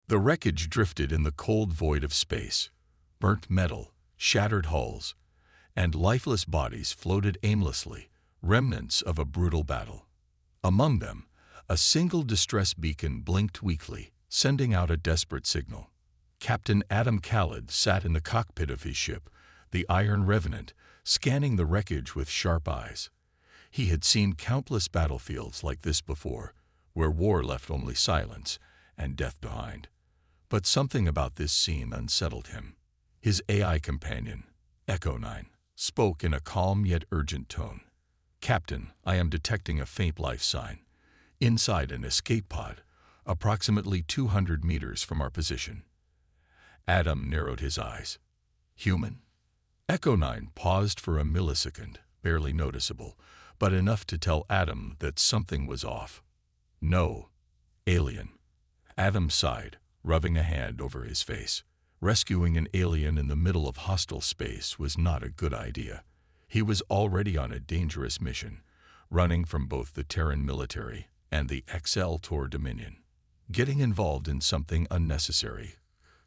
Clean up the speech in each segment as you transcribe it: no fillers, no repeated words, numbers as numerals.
The wreckage drifted in the cold void of space. Burnt metal, shattered hulls, and lifeless bodies floated aimlessly, remnants of a brutal battle. Among them, a single distress beacon blinked weakly, sending out a desperate signal. Captain Adam Khalid sat in the cockpit of his ship, the Iron Revenant, scanning the wreckage with sharp eyes. He had seen countless battlefields like this before, where war left only silence and death behind. But something about this scene unsettled him. His AI companion, Echo 9, spoke in a calm yet urgent tone. "Captain, I am detecting a faint life sign inside an escape pod, approximately 200 meters from our position." Adam narrowed his eyes. "Human?" Echo 9 paused for a millisecond, barely noticeable, but enough to tell Adam that something was off. "No, alien." Adam sighed, rubbing a hand over his face. Rescuing an alien in the middle of hostile space was not a good idea. He was already on a dangerous mission, running from both the Terran military and the XL Tor Dominion. Getting involved in something unnecessary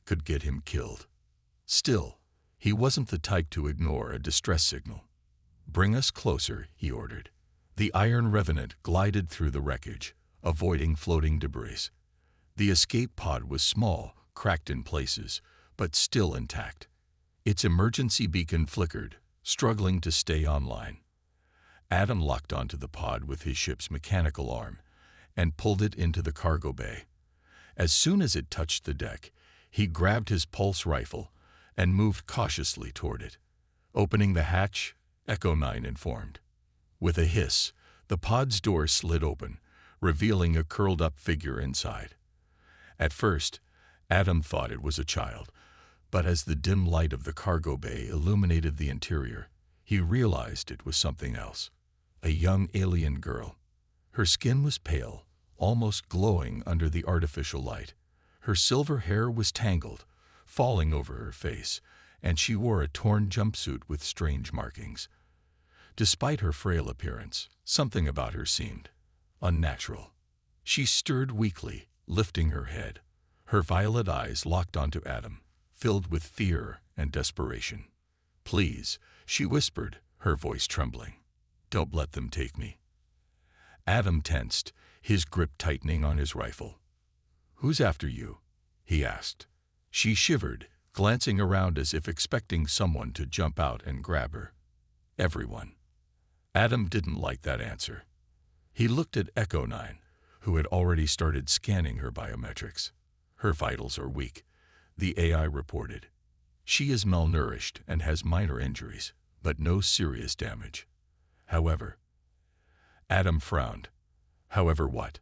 could get him killed. Still, he wasn't the type to ignore a distress signal. "Bring us closer," he ordered. The Iron Revenant glided through the wreckage, avoiding floating debris. The escape pod was small, cracked in places, but still intact. Its emergency beacon flickered, struggling to stay online. Adam locked onto the pod with his ship's mechanical arm and pulled it into the cargo bay. As soon as it touched the deck, he grabbed his pulse rifle and moved cautiously toward it. Opening the hatch, Echo 9 informed. With a hiss, the pod's door slid open, revealing a curled-up figure inside. At first, Adam thought it was a child, but as the dim light of the cargo bay illuminated the interior, he realized it was something else. A young alien girl. Her skin was pale, almost glowing under the artificial light. Her silver hair was tangled, falling over her face, and she wore a torn jumpsuit with strange markings. Despite her frail appearance, something about her seemed unnatural. She stirred weakly, lifting her head. Her violet eyes locked onto Adam, filled with fear and desperation. "Please," she whispered, her voice trembling. "Don't let them take me." Adam tensed, his grip tightening on his rifle. "Who's after you?" he asked. She shivered, glancing around as if expecting someone to jump out and grab her. "Everyone." Adam didn't like that answer. He looked at Echo 9, who had already started scanning her biometrics. "Her vitals are weak," the AI reported. "She is malnourished and has minor injuries, but no serious damage." However, Adam frowned. "However what?"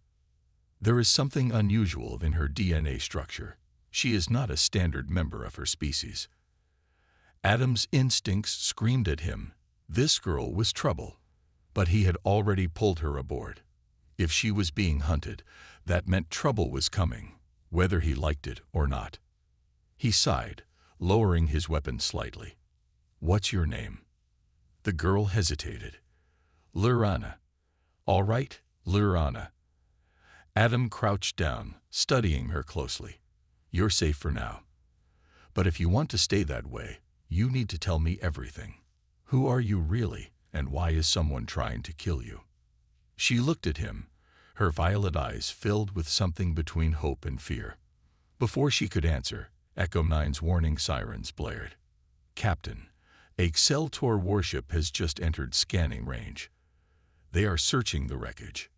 "There is something unusual in her DNA structure. She is not a standard member of her species." Adam's instincts screamed at him. This girl was trouble, but he had already pulled her aboard. If she was being hunted, that meant trouble was coming, whether he liked it or not. He sighed, lowering his weapon slightly. "What's your name?" The girl hesitated. "Lurana." "All right, Lurana." Adam crouched down, studying her closely. "You're safe for now. But if you want to stay that way, you need to tell me everything. Who are you really, and why is someone trying to kill you?" She looked at him, her violet eyes filled with something between hope and fear. Before she could answer, Echo 9's warning sirens blared. "Captain, a Xeltor warship has just entered scanning range. They are searching the wreckage."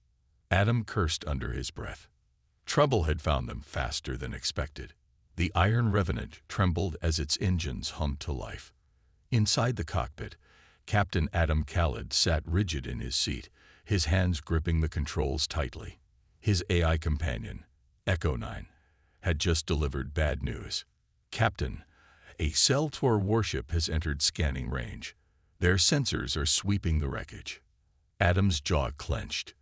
Adam cursed under his breath. Trouble had found them faster than expected. The Iron Revenant trembled as its engines hummed to life. Inside the cockpit, Captain Adam Khalid sat rigid in his seat, his hands gripping the controls tightly. His AI companion, Echo 9, had just delivered bad news. "Captain, a Xeltor warship has entered scanning range. Their sensors are sweeping the wreckage." Adam's jaw clenched.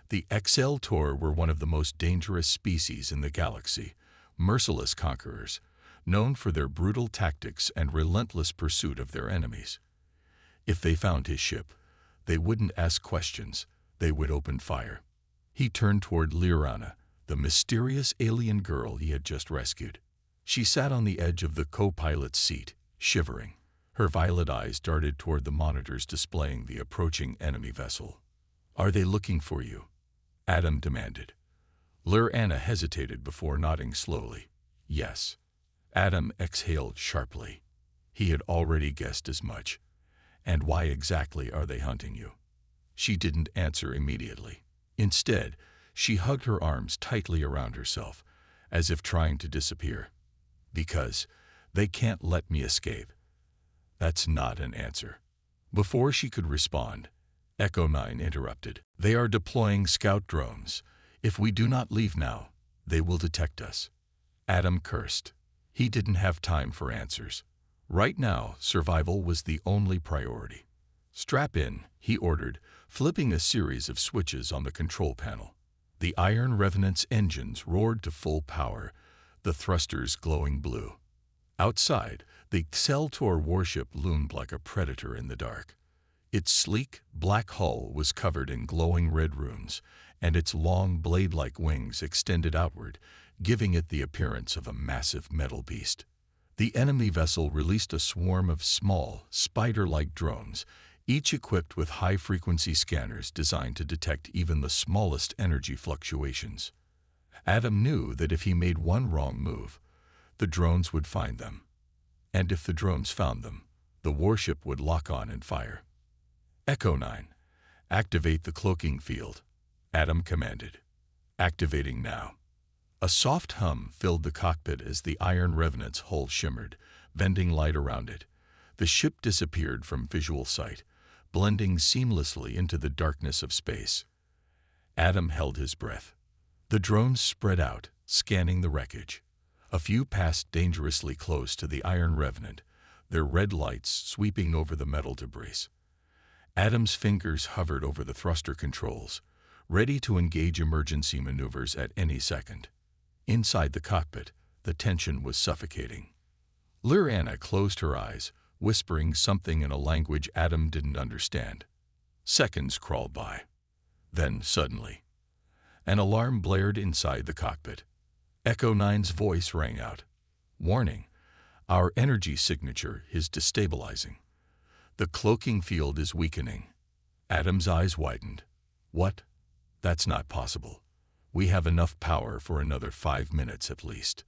The Xeltor were one of the most dangerous species in the galaxy, merciless conquerors, known for their brutal tactics and relentless pursuit of their enemies. If they found his ship, they wouldn't ask questions, they would open fire. He turned toward Lirana, the mysterious alien girl he had just rescued. She sat on the edge of the co-pilot's seat, shivering. Her violet eyes darted toward the monitors displaying the approaching enemy vessel. "Are they looking for you?" Adam demanded. Lur-Anna hesitated before nodding slowly. "Yes." Adam exhaled sharply. He had already guessed as much. "And why exactly are they hunting you?" She didn't answer immediately. Instead, she hugged her arms tightly around herself, as if trying to disappear. "Because they can't let me escape." That's not an answer. Before she could respond, Echo 9 interrupted. "They are deploying scout drones. If we do not leave now, they will detect us." Adam cursed. He didn't have time for answers. Right now, survival was the only priority. "Strap in," he ordered, flipping a series of switches on the control panel. The Iron Revenant's engines roared to full power, the thrusters glowing blue. Outside, the Xeltor warship loomed like a predator in the dark. Its sleek, black hull was covered in glowing red runes, and its long blade-like wings extended outward, giving it the appearance of a massive metal beast. The enemy vessel released a swarm of small, spider-like drones, each equipped with high-frequency scanners designed to detect even the smallest energy fluctuations. Adam knew that if he made one wrong move, the drones would find them. And if the drones found them, the warship would lock on and fire. "Echo 9, activate the cloaking field," Adam commanded. "Activating now." A soft hum filled the cockpit as the Iron Revenant's hull shimmered, bending light around it. The ship disappeared from visual sight, blending seamlessly into the darkness of space. Adam held his breath. The drones spread out, scanning the wreckage. A few passed dangerously close to the Iron Revenant, their red lights sweeping over the metal debris. Adam's fingers hovered over the thruster controls, ready to engage emergency maneuvers at any second. Inside the cockpit, the tension was suffocating. Lur-Anna closed her eyes, whispering something in a language Adam didn't understand. Seconds crawled by. Then, suddenly, an alarm blared inside the cockpit. Echo 9's voice rang out. "Warning, our energy signature is destabilizing. The cloaking field is weakening." Adam's eyes widened. "What? That's not possible. We have enough power for another 5 minutes at least."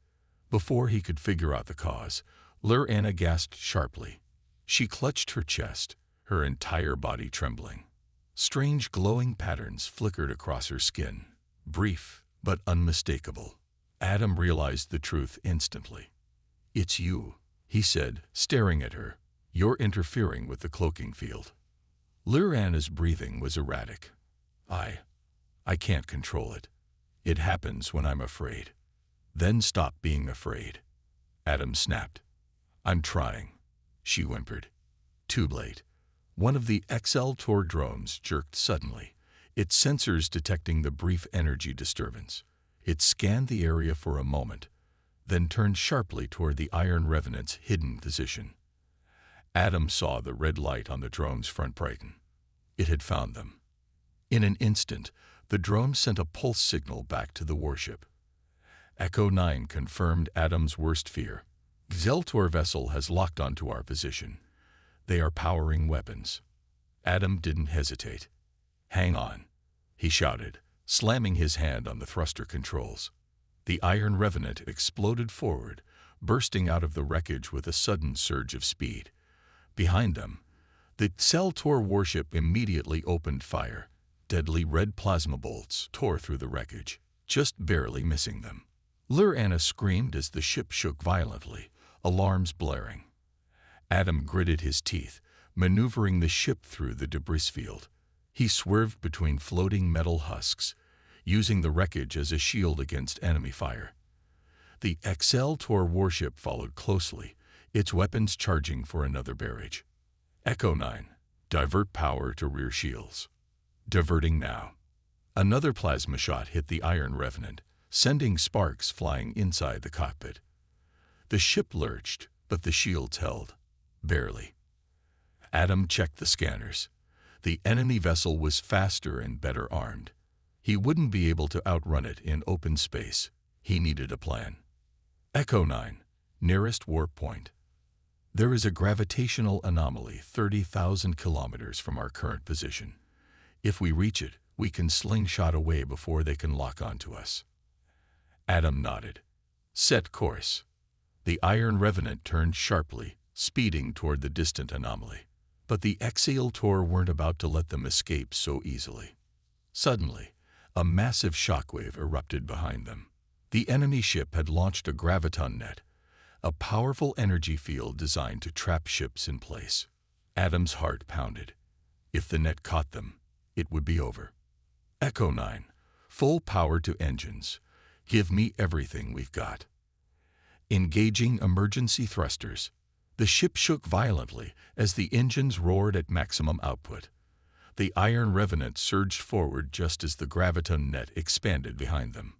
Before he could figure out the cause, Lur-Anna gasped sharply. She clutched her chest, her entire body trembling. Strange glowing patterns flickered across her skin, brief but unmistakable. Adam realized the truth instantly. "It's you," he said, staring at her. "You're interfering with the cloaking field." Lur-Anna's breathing was erratic. I can't control it. It happens when I'm afraid." "Then stop being afraid," Adam snapped. "I'm trying," she whimpered. Too late. One of the Xeltor drones jerked suddenly, its sensors detecting the brief energy disturbance. It scanned the area for a moment, then turned sharply toward the Iron Revenant's hidden position. Adam saw the red light on the drone's front brighten. It had found them. In an instant, the drone sent a pulse signal back to the warship. Echo 9 confirmed Adam's worst fear. "Xeltor vessel has locked onto our position. They are powering weapons." Adam didn't hesitate. "Hang on," he shouted, slamming his hand on the thruster controls. The Iron Revenant exploded forward, bursting out of the wreckage with a sudden surge of speed. Behind them, the Xeltor warship immediately opened fire. Deadly red plasma bolts tore through the wreckage, just barely missing them. Lur-Anna screamed as the ship shook violently, alarms blaring. Adam gritted his teeth, maneuvering the ship through the debris field. He swerved between floating metal husks, using the wreckage as a shield against enemy fire. The Xeltor warship followed closely, its weapons charging for another barrage. "Echo 9, divert power to rear shields." Diverting now. Another plasma shot hit the Iron Revenant, sending sparks flying inside the cockpit. The ship lurched, but the shields held. Barely. Adam checked the scanners. The enemy vessel was faster and better armed. He wouldn't be able to outrun it in open space. He needed a plan. Echo 9, nearest warp point. There is a gravitational anomaly 30,000 kilometers from our current position. If we reach it, we can slingshot away before they can lock onto us. Adam nodded. Set course. The Iron Revenant turned sharply, speeding toward the distant anomaly. But the Exaltor weren't about to let them escape so easily. Suddenly, a massive shockwave erupted behind them. The enemy ship had launched a graviton net, a powerful energy field designed to trap ships in place. Adam's heart pounded. If the net caught them, it would be over. Echo 9, full power to engines. Give me everything we've got. Engaging emergency thrusters. The ship shook violently as the engines roared at maximum output. The Iron Revenant surged forward just as the graviton net expanded behind them.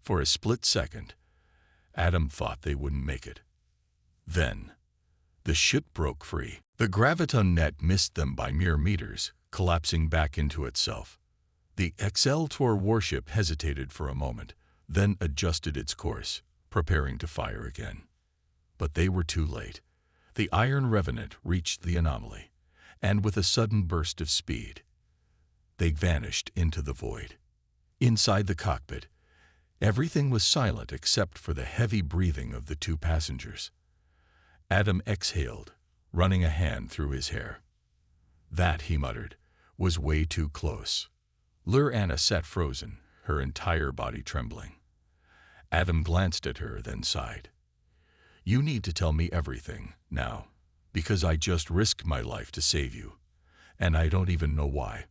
For a split second, Adam thought they wouldn't make it. Then, the ship broke free. The graviton net missed them by mere meters, collapsing back into itself. The Exaltor warship hesitated for a moment, then adjusted its course, preparing to fire again. But they were too late. The Iron Revenant reached the anomaly, and with a sudden burst of speed, they vanished into the void. Inside the cockpit, everything was silent except for the heavy breathing of the two passengers. Adam exhaled, running a hand through his hair. That, he muttered, was way too close. Lur-Anna sat frozen, her entire body trembling. Adam glanced at her, then sighed. You need to tell me everything, now, because I just risked my life to save you, and I don't even know why.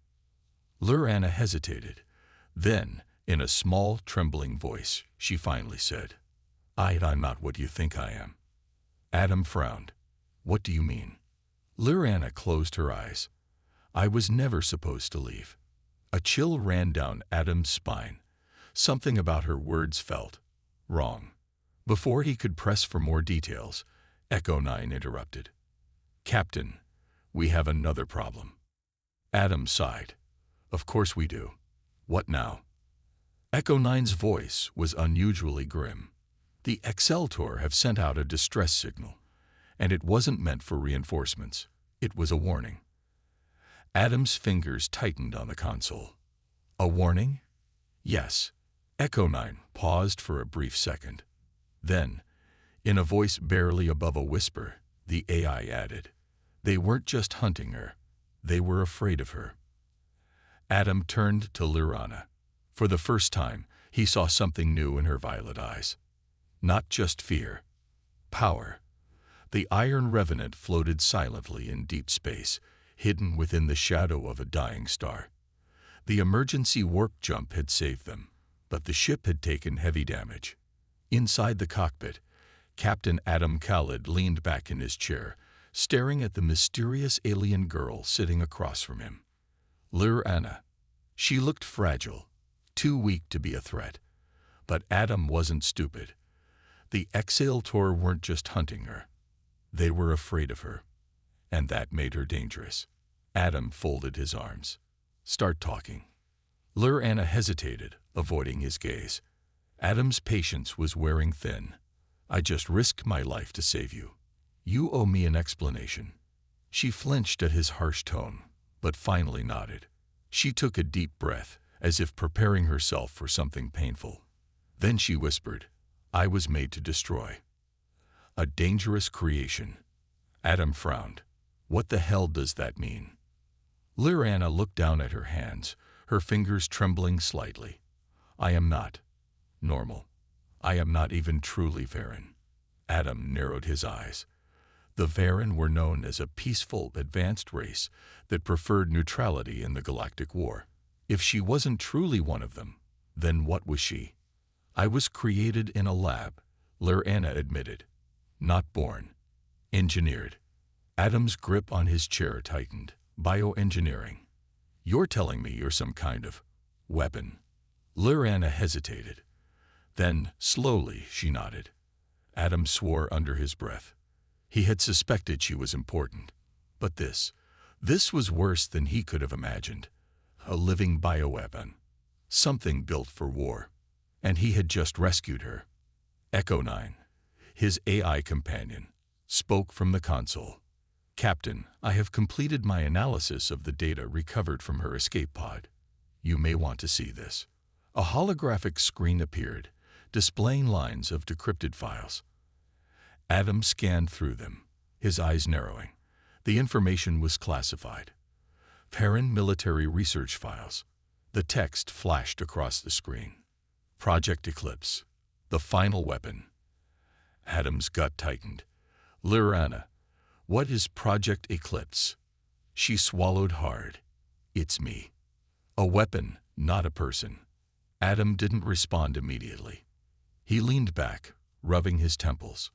Lur-Anna hesitated. Then, in a small, trembling voice, she finally said, I'm not what you think I am. Adam frowned. What do you mean? Lur-Anna closed her eyes. I was never supposed to leave. A chill ran down Adam's spine. Something about her words felt wrong. Before he could press for more details, Echo 9 interrupted. Captain, we have another problem. Adam sighed. Of course we do. What now? Echo 9's voice was unusually grim. The Exaltor have sent out a distress signal, and it wasn't meant for reinforcements. It was a warning. Adam's fingers tightened on the console. A warning? Yes. Echo 9 paused for a brief second. Then, in a voice barely above a whisper, the AI added, they weren't just hunting her. They were afraid of her. Adam turned to Lur-Anna. For the first time, he saw something new in her violet eyes. Not just fear. Power. The Iron Revenant floated silently in deep space, hidden within the shadow of a dying star. The emergency warp jump had saved them, but the ship had taken heavy damage. Inside the cockpit, Captain Adam Khalid leaned back in his chair, staring at the mysterious alien girl sitting across from him. Lur-Anna. She looked fragile, too weak to be a threat. But Adam wasn't stupid. The Exaltor weren't just hunting her. They were afraid of her, and that made her dangerous. Adam folded his arms. Start talking. Lur-Anna hesitated, avoiding his gaze. Adam's patience was wearing thin. I just risked my life to save you. You owe me an explanation. She flinched at his harsh tone, but finally nodded. She took a deep breath, as if preparing herself for something painful. Then she whispered, I was made to destroy. A dangerous creation. Adam frowned. What the hell does that mean? Lur-Anna looked down at her hands, her fingers trembling slightly. I am not normal. I am not even truly Varen. Adam narrowed his eyes. The Varen were known as a peaceful, advanced race that preferred neutrality in the Galactic War. If she wasn't truly one of them, then what was she? I was created in a lab, Lur-Anna admitted. Not born. Engineered. Adam's grip on his chair tightened. Bioengineering. You're telling me you're some kind of weapon? Lur-Anna hesitated. Then, slowly, she nodded. Adam swore under his breath. He had suspected she was important. But this was worse than he could have imagined. A living bioweapon. something built for war. And he had just rescued her. Echo 9, his AI companion, spoke from the console. Captain, I have completed my analysis of the data recovered from her escape pod. You may want to see this. A holographic screen appeared, displaying lines of decrypted files. Adam scanned through them, his eyes narrowing. The information was classified. Parent military research files. The text flashed across the screen. Project Eclipse, the final weapon. Adam's gut tightened. Lyrana, what is Project Eclipse? She swallowed hard. It's me. A weapon, not a person. Adam didn't respond immediately. He leaned back, rubbing his temples.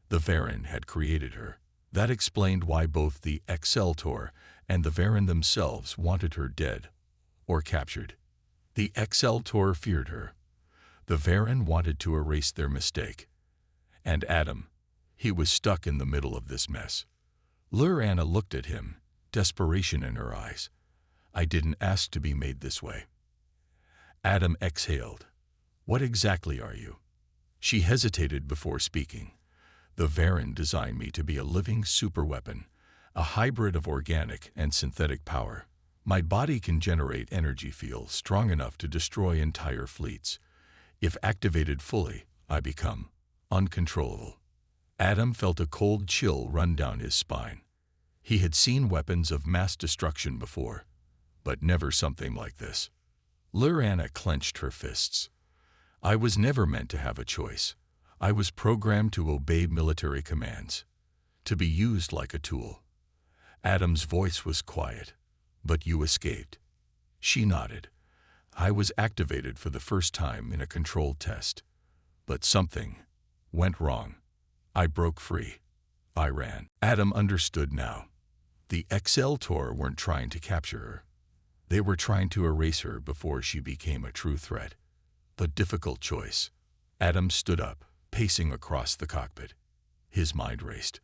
The Varen had created her. That explained why both the Exceltor and the Varen themselves wanted her dead or captured. The Exceltor feared her. The Varen wanted to erase their mistake. And Adam, he was stuck in the middle of this mess. Lyrana looked at him, desperation in her eyes. I didn't ask to be made this way. Adam exhaled. What exactly are you? She hesitated before speaking. The Varen designed me to be a living superweapon, a hybrid of organic and synthetic power. My body can generate energy fields strong enough to destroy entire fleets. If activated fully, I become uncontrollable. Adam felt a cold chill run down his spine. He had seen weapons of mass destruction before, but never something like this. Lyrana clenched her fists. I was never meant to have a choice. I was programmed to obey military commands, to be used like a tool. Adam's voice was quiet. But you escaped. She nodded. I was activated for the first time in a controlled test. But something went wrong. I broke free. I ran. Adam understood now. The Exceltor weren't trying to capture her. They were trying to erase her before she became a true threat. The difficult choice. Adam stood up, pacing across the cockpit. His mind raced.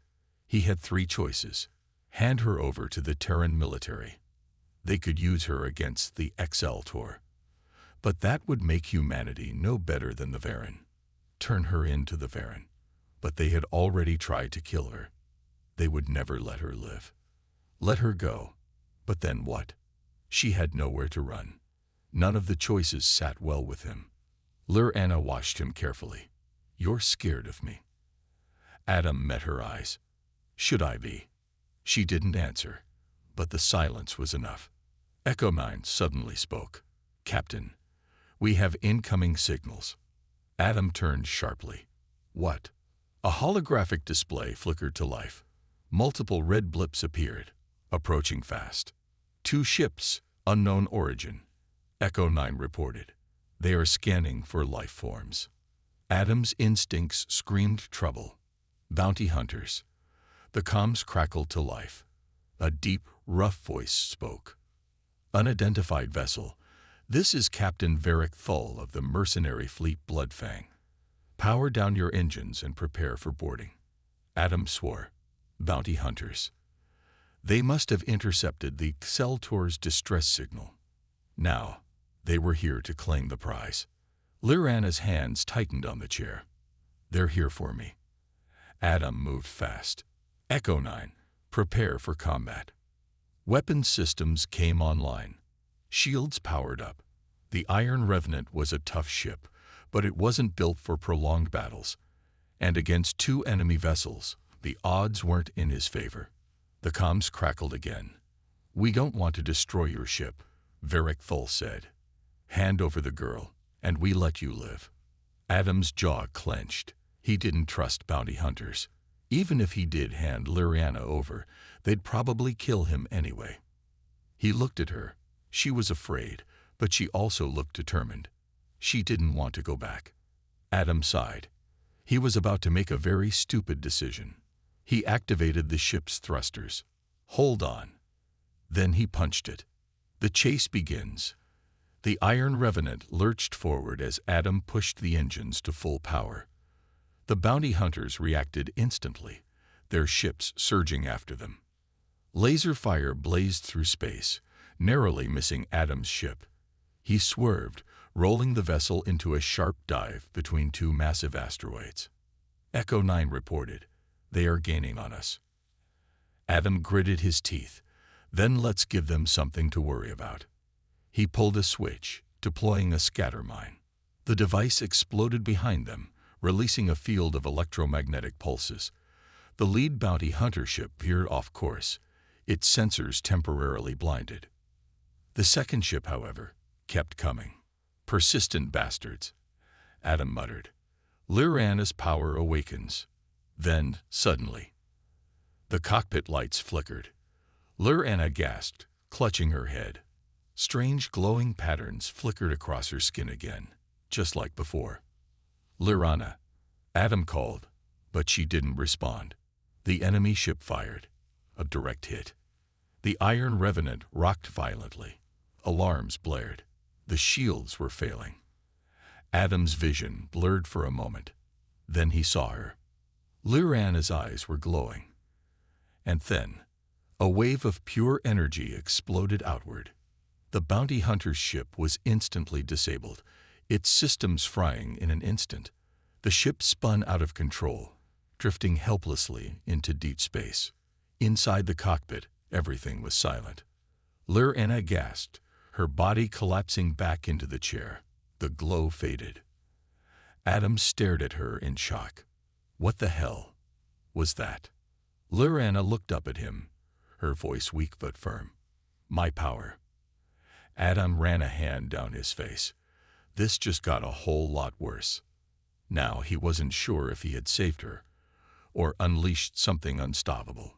He had 3 choices. Hand her over to the Terran military. They could use her against the Exceltor. But that would make humanity no better than the Varen. Turn her into the Varen. But they had already tried to kill her. They would never let her live. Let her go. But then what? She had nowhere to run. None of the choices sat well with him. Lyrana watched him carefully. You're scared of me. Adam met her eyes. Should I be? She didn't answer. But the silence was enough. Echo 9 suddenly spoke. Captain, we have incoming signals. Adam turned sharply. What? A holographic display flickered to life. Multiple red blips appeared, approaching fast. 2 ships, unknown origin. Echo 9 reported. They are scanning for life forms. Adam's instincts screamed trouble. Bounty hunters. The comms crackled to life. A deep, rough voice spoke. Unidentified vessel. This is Captain Varric Thull of the mercenary fleet Bloodfang. Power down your engines and prepare for boarding. Adam swore. Bounty hunters. They must have intercepted the Exceltor's distress signal. Now, they were here to claim the prize. Lyrana's hands tightened on the chair. They're here for me. Adam moved fast. Echo 9. Prepare for combat. Weapon systems came online. Shields powered up. The Iron Revenant was a tough ship, but it wasn't built for prolonged battles. And against 2 enemy vessels, the odds weren't in his favor. The comms crackled again. We don't want to destroy your ship, Varric Thull said. Hand over the girl, and we let you live. Adam's jaw clenched. He didn't trust bounty hunters. Even if he did hand Lyrana over, they'd probably kill him anyway. He looked at her. She was afraid, but she also looked determined. She didn't want to go back. Adam sighed. He was about to make a very stupid decision. He activated the ship's thrusters. Hold on. Then he punched it. The chase begins. The Iron Revenant lurched forward as Adam pushed the engines to full power. The bounty hunters reacted instantly, their ships surging after them. Laser fire blazed through space, narrowly missing Adam's ship. He swerved, rolling the vessel into a sharp dive between two massive asteroids. Echo 9 reported, "They are gaining on us." Adam gritted his teeth. "Then let's give them something to worry about." He pulled a switch, deploying a scatter mine. The device exploded behind them, releasing a field of electromagnetic pulses. The lead bounty hunter ship veered off course, its sensors temporarily blinded. The second ship, however, kept coming. "Persistent bastards," Adam muttered. "Lyrana's power awakens." Then, suddenly, the cockpit lights flickered. Lyrana gasped, clutching her head. Strange glowing patterns flickered across her skin again, just like before. "Lyrana," Adam called, but she didn't respond. The enemy ship fired. A direct hit. The Iron Revenant rocked violently. Alarms blared. The shields were failing. Adam's vision blurred for a moment. Then he saw her. Lyrana's eyes were glowing. And then, a wave of pure energy exploded outward. The bounty hunter's ship was instantly disabled, its systems frying in an instant. The ship spun out of control, drifting helplessly into deep space. Inside the cockpit, everything was silent. Lyrana gasped, her body collapsing back into the chair. The glow faded. Adam stared at her in shock. What the hell was that? Lyrana looked up at him, her voice weak but firm. "My power." Adam ran a hand down his face. This just got a whole lot worse. Now he wasn't sure if he had saved her, or unleashed something unstoppable.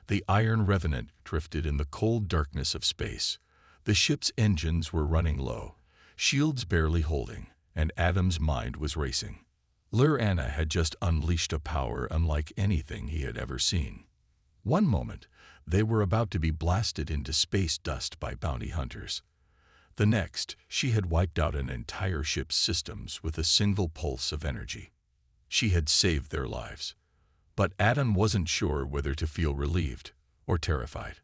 The Iron Revenant drifted in the cold darkness of space. The ship's engines were running low, shields barely holding, and Adam's mind was racing. Lyrana had just unleashed a power unlike anything he had ever seen. One moment, they were about to be blasted into space dust by bounty hunters. The next, she had wiped out an entire ship's systems with a single pulse of energy. She had saved their lives. But Adam wasn't sure whether to feel relieved or terrified.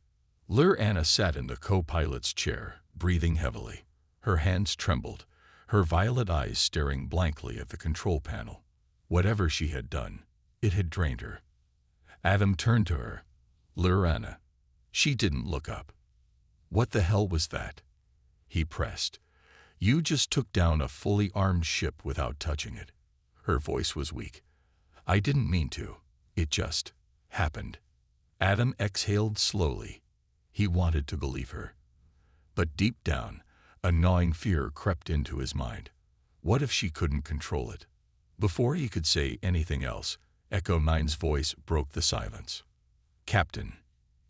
Lyrana sat in the co-pilot's chair, breathing heavily. Her hands trembled, her violet eyes staring blankly at the control panel. Whatever she had done, it had drained her. Adam turned to her. "Lyrana." She didn't look up. "What the hell was that?" He pressed. "You just took down a fully armed ship without touching it." Her voice was weak. "I didn't mean to. It just happened." Adam exhaled slowly. He wanted to believe her. But deep down, a gnawing fear crept into his mind. What if she couldn't control it? Before he could say anything else, Echo 9's voice broke the silence. "Captain,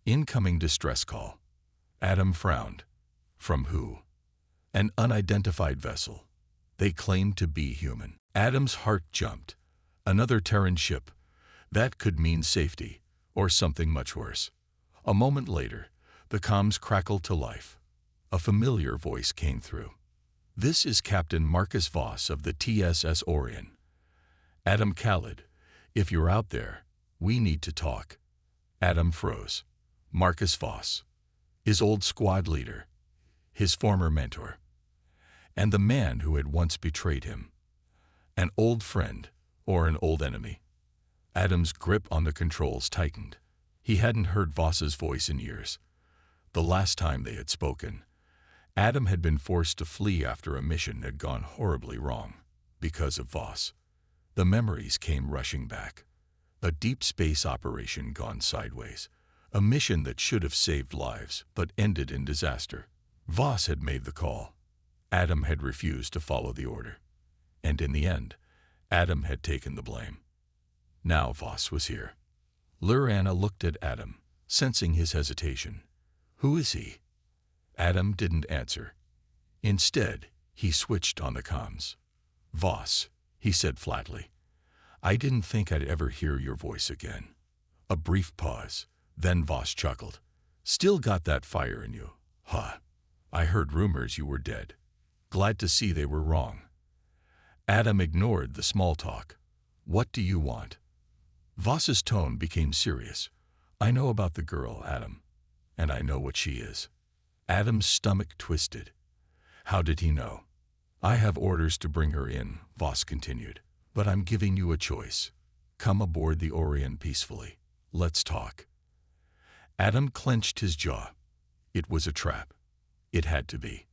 incoming distress call." Adam frowned. From who? An unidentified vessel. They claimed to be human. Adam's heart jumped. Another Terran ship. That could mean safety, or something much worse. A moment later, the comms crackled to life. A familiar voice came through. "This is Captain Marcus Voss of the TSS Orion. Adam Khalid, if you're out there, we need to talk." Adam froze. Marcus Voss, his old squad leader, his former mentor, and the man who had once betrayed him. An old friend or an old enemy. Adam's grip on the controls tightened. He hadn't heard Voss's voice in years. The last time they had spoken, Adam had been forced to flee after a mission had gone horribly wrong because of Voss. The memories came rushing back. A deep space operation gone sideways. A mission that should have saved lives but ended in disaster. Voss had made the call. Adam had refused to follow the order. And in the end, Adam had taken the blame. Now Voss was here. Lyrana looked at Adam, sensing his hesitation. "Who is he?" Adam didn't answer. Instead, he switched on the comms. "Voss," he said flatly, "I didn't think I'd ever hear your voice again." A brief pause. Then Voss chuckled. "Still got that fire in you, huh? I heard rumors you were dead. Glad to see they were wrong." Adam ignored the small talk. "What do you want?" Voss's tone became serious. "I know about the girl, Adam, and I know what she is." Adam's stomach twisted. How did he know? I have orders to bring her in, Voss continued, but I'm giving you a choice. Come aboard the Orion peacefully. Let's talk. Adam clenched his jaw. It was a trap. It had to be.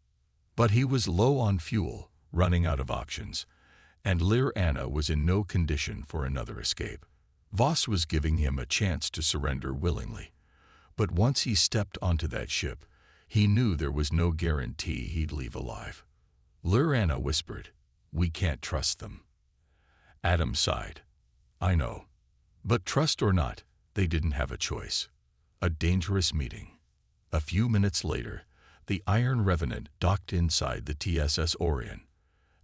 But he was low on fuel, running out of options, and Lir Anna was in no condition for another escape. Voss was giving him a chance to surrender willingly, but once he stepped onto that ship, he knew there was no guarantee he'd leave alive. Lir Anna whispered, "We can't trust them." Adam sighed. "I know. But trust or not, they didn't have a choice. A dangerous meeting." A few minutes later, the Iron Revenant docked inside the TSS Orion,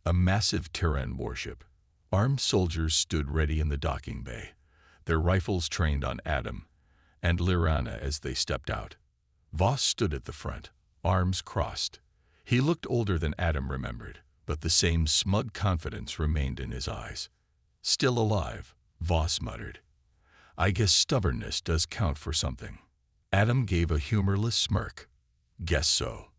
a massive Terran warship. Armed soldiers stood ready in the docking bay, their rifles trained on Adam and Lir Anna as they stepped out. Voss stood at the front, arms crossed. He looked older than Adam remembered, but the same smug confidence remained in his eyes. "Still alive," Voss muttered. "I guess stubbornness does count for something." Adam gave a humorless smirk. "Guess so."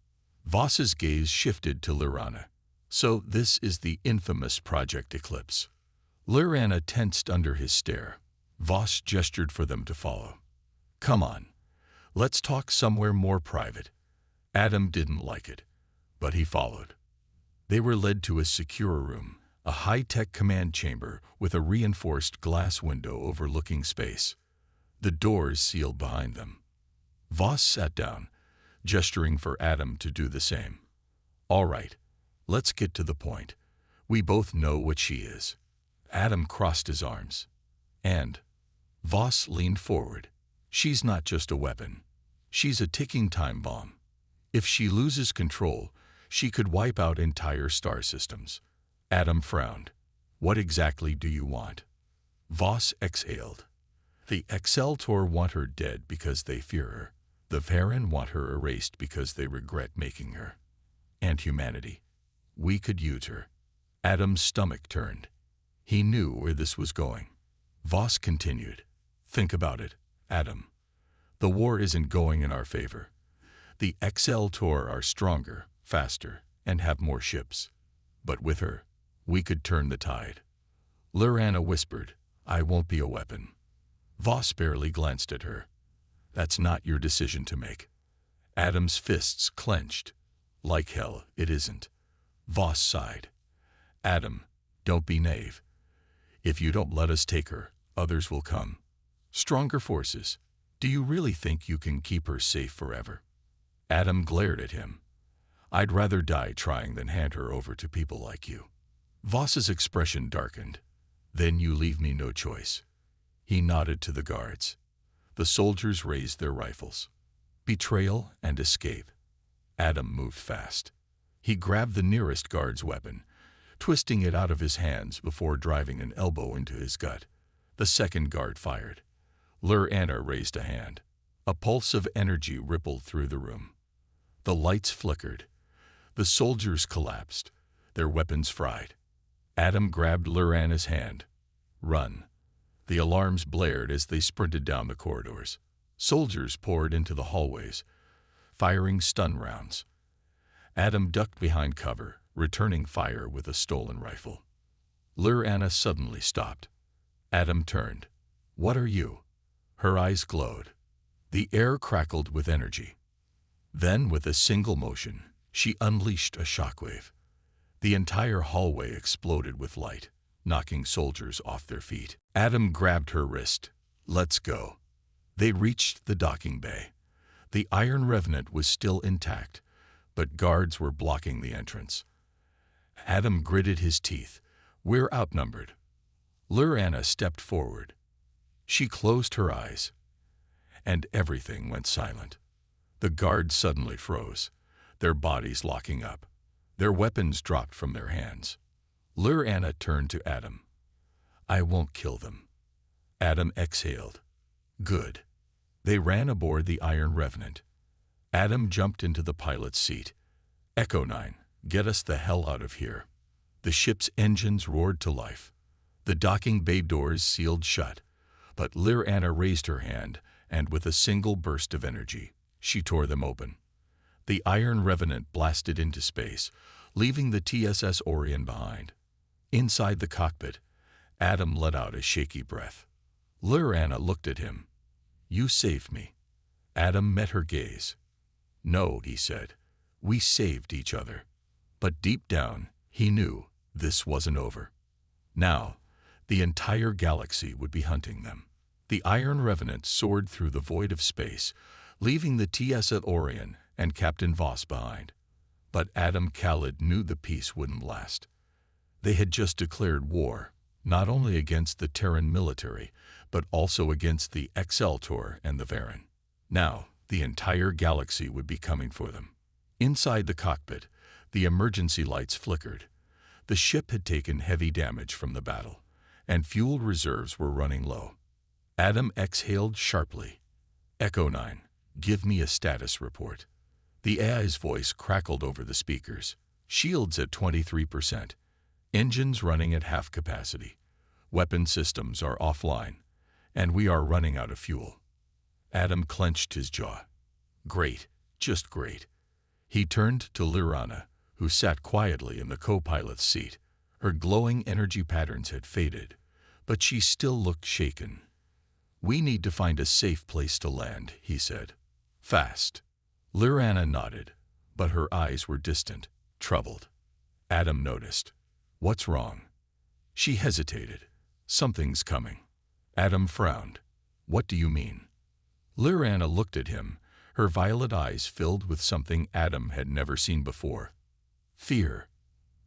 Voss's gaze shifted to Lir Anna. "So this is the infamous Project Eclipse." Lir Anna tensed under his stare. Voss gestured for them to follow. "Come on. Let's talk somewhere more private." Adam didn't like it, but he followed. They were led to a secure room, a high-tech command chamber with a reinforced glass window overlooking space. The doors sealed behind them. Voss sat down, gesturing for Adam to do the same. "All right, let's get to the point. We both know what she is." Adam crossed his arms. "And?" Voss leaned forward. "She's not just a weapon. She's a ticking time bomb. If she loses control, she could wipe out entire star systems." Adam frowned. "What exactly do you want?" Voss exhaled. "The Exceltor want her dead because they fear her. The Farron want her erased because they regret making her. And humanity. We could use her." Adam's stomach turned. He knew where this was going. Voss continued. "Think about it, Adam. The war isn't going in our favor. The Exceltor are stronger, faster, and have more ships. But with her, we could turn the tide." Lir Anna whispered, "I won't be a weapon." Voss barely glanced at her. "That's not your decision to make." Adam's fists clenched. "Like hell, it isn't." Voss sighed. "Adam, don't be naive. If you don't let us take her, others will come. Stronger forces. Do you really think you can keep her safe forever?" Adam glared at him. "I'd rather die trying than hand her over to people like you." Voss's expression darkened. "Then you leave me no choice." He nodded to the guards. The soldiers raised their rifles. Betrayal and escape. Adam moved fast. He grabbed the nearest guard's weapon, twisting it out of his hands before driving an elbow into his gut. The second guard fired. Lir Anna raised a hand. A pulse of energy rippled through the room. The lights flickered. The soldiers collapsed, their weapons fried. Adam grabbed Lir Anna's hand. "Run." The alarms blared as they sprinted down the corridors. Soldiers poured into the hallways, firing stun rounds. Adam ducked behind cover, returning fire with a stolen rifle. Lir Anna suddenly stopped. Adam turned. "What are you?" Her eyes glowed. The air crackled with energy. Then, with a single motion, she unleashed a shockwave. The entire hallway exploded with light, knocking soldiers off their feet. Adam grabbed her wrist. "Let's go." They reached the docking bay. The Iron Revenant was still intact, but guards were blocking the entrance. Adam gritted his teeth. "We're outnumbered." Lir Anna stepped forward. She closed her eyes, and everything went silent. The guards suddenly froze, their bodies locking up. Their weapons dropped from their hands. Lir Anna turned to Adam. "I won't kill them." Adam exhaled. "Good." They ran aboard the Iron Revenant. Adam jumped into the pilot's seat. "Echo 9, get us the hell out of here." The ship's engines roared to life. The docking bay doors sealed shut, but Lir Anna raised her hand, and with a single burst of energy, she tore them open. The Iron Revenant blasted into space, leaving the TSS Orion behind. Inside the cockpit, Adam let out a shaky breath. Lyrana looked at him. "You saved me." Adam met her gaze. "No," he said. "We saved each other." But deep down, he knew this wasn't over. Now, the entire galaxy would be hunting them. The Iron Revenant soared through the void of space, leaving the TSS Orion and Captain Voss behind. But Adam Khalid knew the peace wouldn't last. They had just declared war, not only against the Terran military, but also against the Exceltor and the Varen. Now, the entire galaxy would be coming for them. Inside the cockpit, the emergency lights flickered. The ship had taken heavy damage from the battle, and fuel reserves were running low. Adam exhaled sharply. "Echo 9, give me a status report." The AI's voice crackled over the speakers. "Shields at 23%. Engines running at half capacity. Weapon systems are offline, and we are running out of fuel." Adam clenched his jaw. "Great, just great." He turned to Lyrana, who sat quietly in the co-pilot's seat. Her glowing energy patterns had faded, but she still looked shaken. "We need to find a safe place to land," he said. "Fast." Lyrana nodded, but her eyes were distant, troubled. Adam noticed. "What's wrong?" She hesitated. "Something's coming." Adam frowned. "What do you mean?" Lyrana looked at him, her violet eyes filled with something Adam had never seen before. "Fear."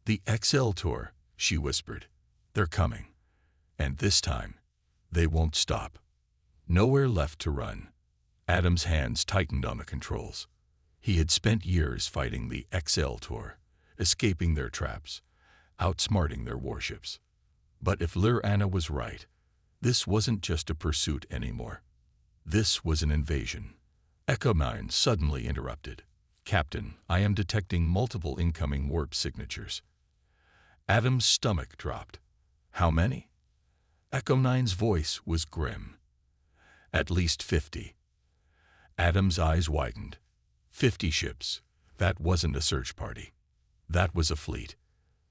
"The Exceltor," she whispered. "They're coming. And this time, they won't stop." Nowhere left to run. Adam's hands tightened on the controls. He had spent years fighting the Exceltor, escaping their traps, outsmarting their warships. But if Lyrana was right, this wasn't just a pursuit anymore. This was an invasion. Echo 9 suddenly interrupted. "Captain, I am detecting multiple incoming warp signatures." Adam's stomach dropped. "How many?" Echo 9's voice was grim. "At least 50. Adam's eyes widened. 50 ships. That wasn't a search party. That was a fleet.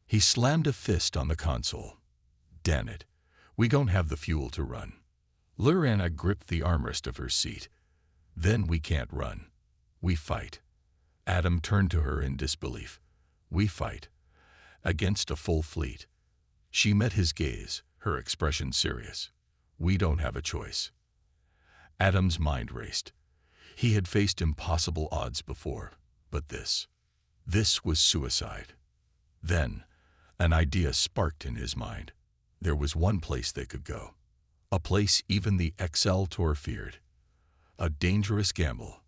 He slammed a fist on the console. "Damn it. We don't have the fuel to run." Lyrana gripped the armrest of her seat. "Then we can't run. We fight." Adam turned to her in disbelief. "We fight? Against a full fleet?" She met his gaze, her expression serious. "We don't have a choice." Adam's mind raced. He had faced impossible odds before, but this was suicide. Then, an idea sparked in his mind. There was one place they could go. A place even the Exceltor feared. A dangerous gamble.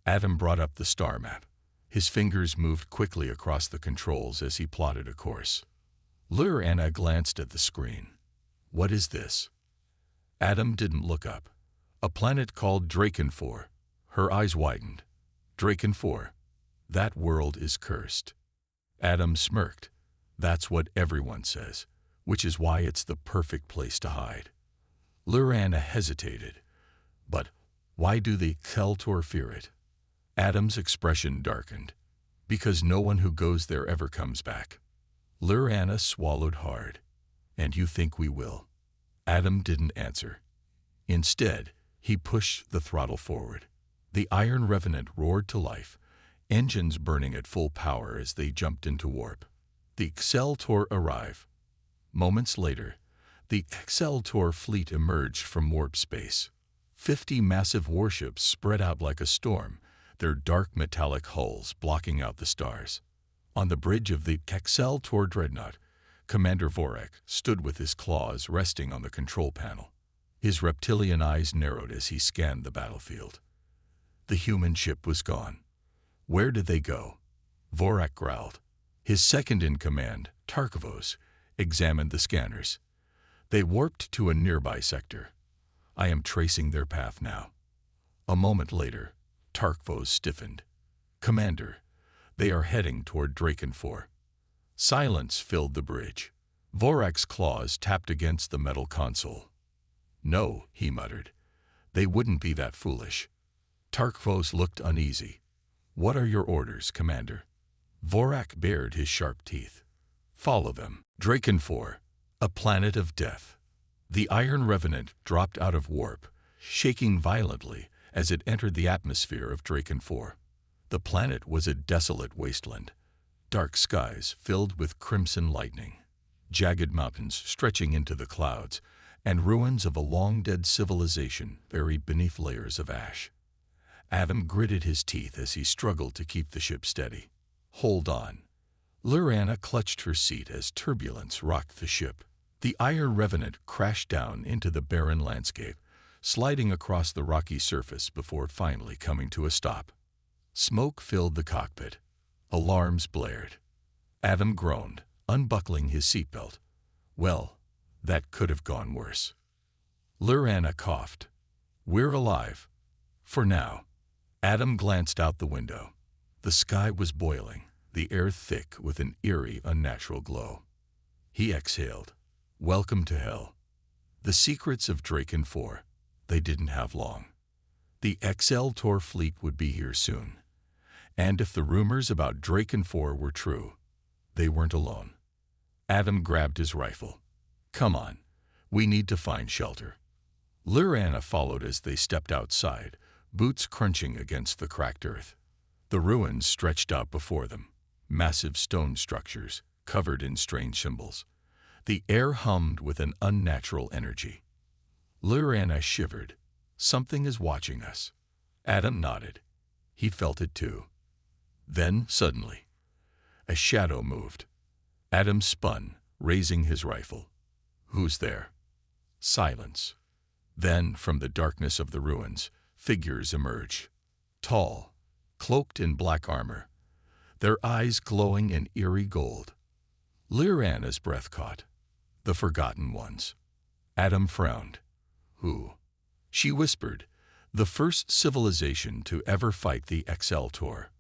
Adam brought up the star map. His fingers moved quickly across the controls as he plotted a course. Lyrana glanced at the screen. "What is this?" Adam didn't look up. "A planet called Drakenfor." Her eyes widened. "Drakenfor? That world is cursed." Adam smirked. "That's what everyone says, which is why it's the perfect place to hide." Lyrana hesitated. "But why do the Exceltor fear it?" Adam's expression darkened. "Because no one who goes there ever comes back." Lyrana swallowed hard. "And you think we will?" Adam didn't answer. Instead, he pushed the throttle forward. The Iron Revenant roared to life, engines burning at full power as they jumped into warp. The Exceltor arrived. Moments later, the Exceltor fleet emerged from warp space. 50 massive warships spread out like a storm, their dark metallic hulls blocking out the stars. On the bridge of the Exceltor dreadnought, Commander Vorak stood with his claws resting on the control panel. His reptilian eyes narrowed as he scanned the battlefield. The human ship was gone. Where did they go? Vorak growled. His second-in-command, Tarkovos, examined the scanners. They warped to a nearby sector. I am tracing their path now. A moment later, Tarkovos stiffened. Commander, they are heading toward Drakenfor. Silence filled the bridge. Vorak's claws tapped against the metal console. No, he muttered. They wouldn't be that foolish. Tarkovos looked uneasy. What are your orders, Commander? Vorak bared his sharp teeth. Follow them. Draken 4, a planet of death. The Iron Revenant dropped out of warp, shaking violently as it entered the atmosphere of Draken 4. The planet was a desolate wasteland. Dark skies filled with crimson lightning, jagged mountains stretching into the clouds, and ruins of a long-dead civilization buried beneath layers of ash. Adam gritted his teeth as he struggled to keep the ship steady. Hold on. Lurana clutched her seat as turbulence rocked the ship. The Iron Revenant crashed down into the barren landscape, sliding across the rocky surface before finally coming to a stop. Smoke filled the cockpit. Alarms blared. Adam groaned, unbuckling his seatbelt. Well, that could have gone worse. Lurana coughed. We're alive. For now. Adam glanced out the window. The sky was boiling, the air thick with an eerie, unnatural glow. He exhaled. Welcome to hell. The secrets of Draken 4. They didn't have long. The XL Tor fleet would be here soon. And if the rumors about Draken 4 were true, they weren't alone. Adam grabbed his rifle. Come on, we need to find shelter. Lurana followed as they stepped outside, boots crunching against the cracked earth. The ruins stretched out before them, massive stone structures covered in strange symbols. The air hummed with an unnatural energy. Lurana shivered. Something is watching us. Adam nodded. He felt it too. Then, suddenly, a shadow moved. Adam spun, raising his rifle. Who's there? Silence. Then, from the darkness of the ruins, figures emerged. Tall, cloaked in black armor, their eyes glowing in eerie gold. Lurana's breath caught. The Forgotten Ones. Adam frowned. Who? She whispered. The first civilization to ever fight the XL Tor.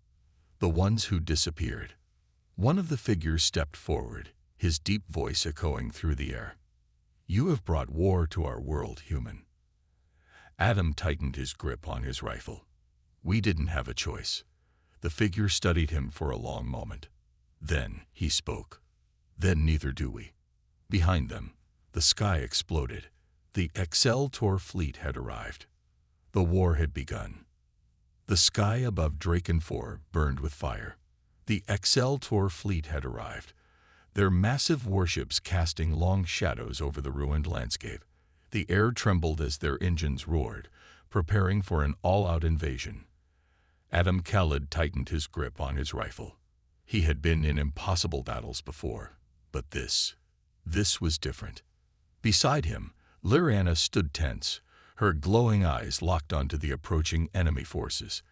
The ones who disappeared. One of the figures stepped forward, his deep voice echoing through the air. You have brought war to our world, human. Adam tightened his grip on his rifle. We didn't have a choice. The figure studied him for a long moment. Then he spoke. Then neither do we. Behind them, the sky exploded. The XL Tor fleet had arrived. The war had begun. The sky above Draken 4 burned with fire. The XL Tor fleet had arrived, their massive warships casting long shadows over the ruined landscape. The air trembled as their engines roared, preparing for an all-out invasion. Adam Khalid tightened his grip on his rifle. He had been in impossible battles before, but this was different. Beside him, Lurana stood tense, her glowing eyes locked onto the approaching enemy forces.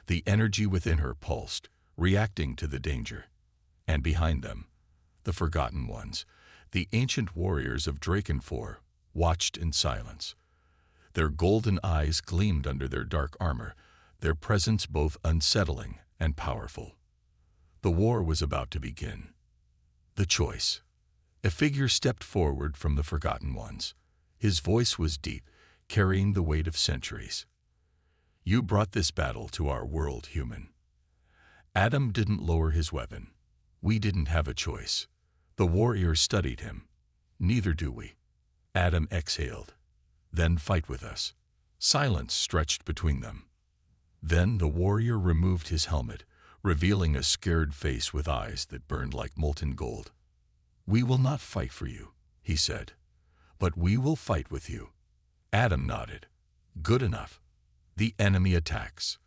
The energy within her pulsed, reacting to the danger. And behind them, the Forgotten Ones, the ancient warriors of Draken 4, watched in silence. Their golden eyes gleamed under their dark armor, their presence both unsettling and powerful. The war was about to begin. The choice. A figure stepped forward from the Forgotten Ones. His voice was deep, carrying the weight of centuries. You brought this battle to our world, human. Adam didn't lower his weapon. We didn't have a choice. The warrior studied him. Neither do we. Adam exhaled. Then fight with us. Silence stretched between them. Then the warrior removed his helmet, revealing a scared face with eyes that burned like molten gold. We will not fight for you, he said, but we will fight with you. Adam nodded. Good enough. The enemy attacks.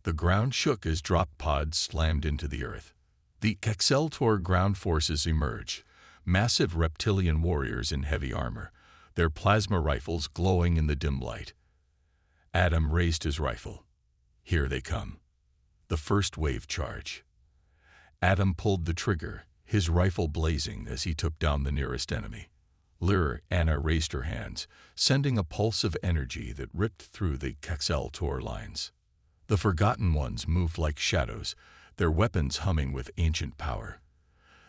The ground shook as drop pods slammed into the earth. The XL Tor ground forces emerged, massive reptilian warriors in heavy armor, their plasma rifles glowing in the dim light. Adam raised his rifle. Here they come. The first wave charge. Adam pulled the trigger, his rifle blazing as he took down the nearest enemy. Lurana raised her hands, sending a pulse of energy that ripped through the XL Tor lines. The Forgotten Ones moved like shadows, their weapons humming with ancient power.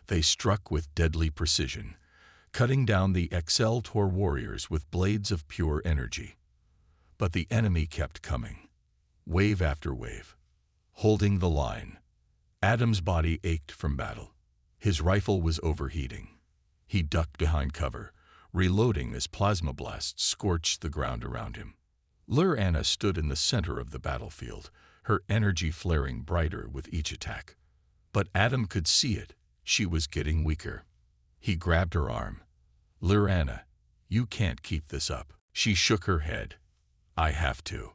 They struck with deadly precision, cutting down the XL Tor warriors with blades of pure energy. But the enemy kept coming, wave after wave. Holding the line, Adam's body ached from battle. His rifle was overheating. He ducked behind cover, reloading as plasma blasts scorched the ground around him. Lur-Anna stood in the center of the battlefield, her energy flaring brighter with each attack. But Adam could see it. She was getting weaker. He grabbed her arm. "Lur-Anna, you can't keep this up." She shook her head. "I have to."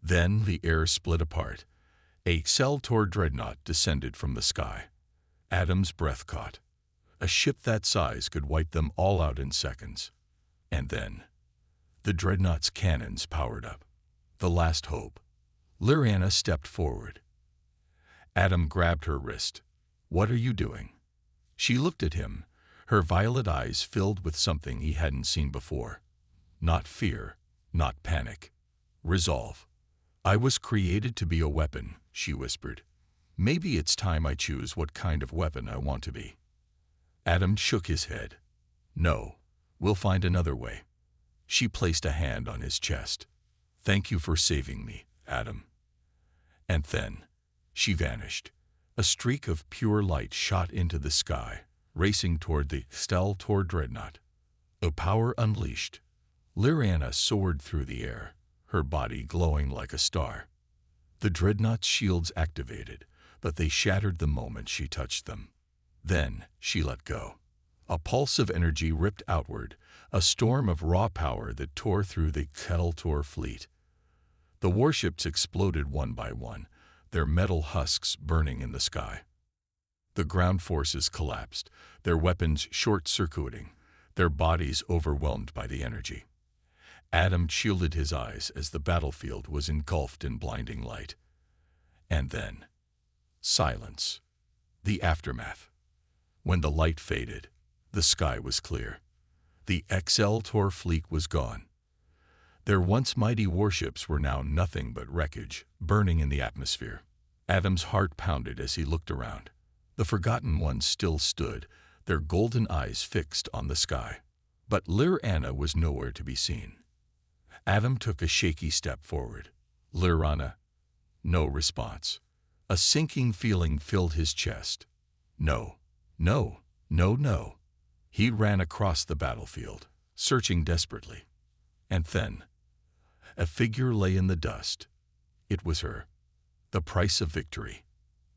Then the air split apart. A Cell-Tor dreadnought descended from the sky. Adam's breath caught. A ship that size could wipe them all out in seconds. And then, the dreadnought's cannons powered up. The last hope. Lur-Anna stepped forward. Adam grabbed her wrist. "What are you doing?" She looked at him, her violet eyes filled with something he hadn't seen before. Not fear, not panic. Resolve. "I was created to be a weapon," she whispered. "Maybe it's time I choose what kind of weapon I want to be." Adam shook his head. "No, we'll find another way." She placed a hand on his chest. "Thank you for saving me, Adam." And then, she vanished. A streak of pure light shot into the sky, racing toward the Cell-Tor dreadnought. A power unleashed. Lur-Anna soared through the air, her body glowing like a star. The dreadnought's shields activated, but they shattered the moment she touched them. Then she let go. A pulse of energy ripped outward, a storm of raw power that tore through the Cell-Tor fleet. The warships exploded one by one, their metal husks burning in the sky. The ground forces collapsed, their weapons short-circuiting, their bodies overwhelmed by the energy. Adam shielded his eyes as the battlefield was engulfed in blinding light. And then, silence. The aftermath. When the light faded, the sky was clear. The Cell-Tor fleet was gone. Their once mighty warships were now nothing but wreckage, burning in the atmosphere. Adam's heart pounded as he looked around. The Forgotten Ones still stood, their golden eyes fixed on the sky. But Lur-Anna was nowhere to be seen. Adam took a shaky step forward. "Lur-Anna?" No response. A sinking feeling filled his chest. No, no, no, no. He ran across the battlefield, searching desperately. And then, a figure lay in the dust. It was her. The price of victory.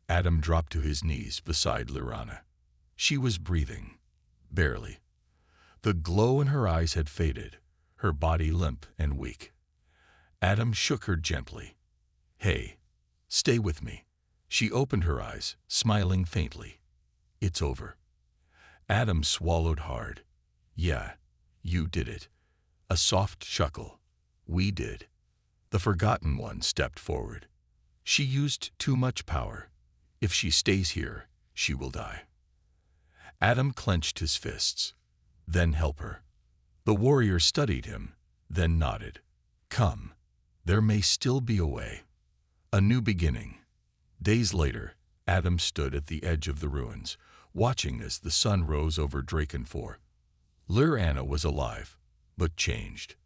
Adam dropped to his knees beside Lur-Anna. She was breathing. Barely. The glow in her eyes had faded, her body limp and weak. Adam shook her gently. "Hey, stay with me." She opened her eyes, smiling faintly. "It's over." Adam swallowed hard. "Yeah, you did it." A soft chuckle. "We did." The Forgotten One stepped forward. "She used too much power. If she stays here, she will die." Adam clenched his fists. "Then help her." The warrior studied him, then nodded. "Come. There may still be a way." A new beginning. Days later, Adam stood at the edge of the ruins, watching as the sun rose over Draken 4. Lur-Anna was alive, but changed.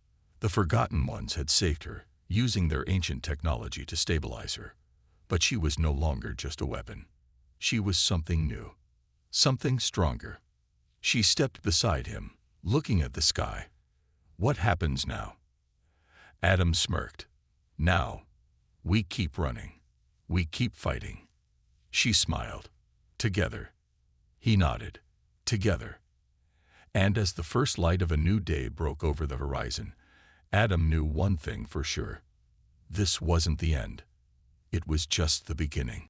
The Forgotten Ones had saved her, using their ancient technology to stabilize her. But she was no longer just a weapon. She was something new. Something stronger. She stepped beside him, looking at the sky. "What happens now?" Adam smirked. "Now, we keep running. We keep fighting." She smiled. "Together." He nodded. "Together." And as the first light of a new day broke over the horizon, Adam knew one thing for sure. This wasn't the end. It was just the beginning.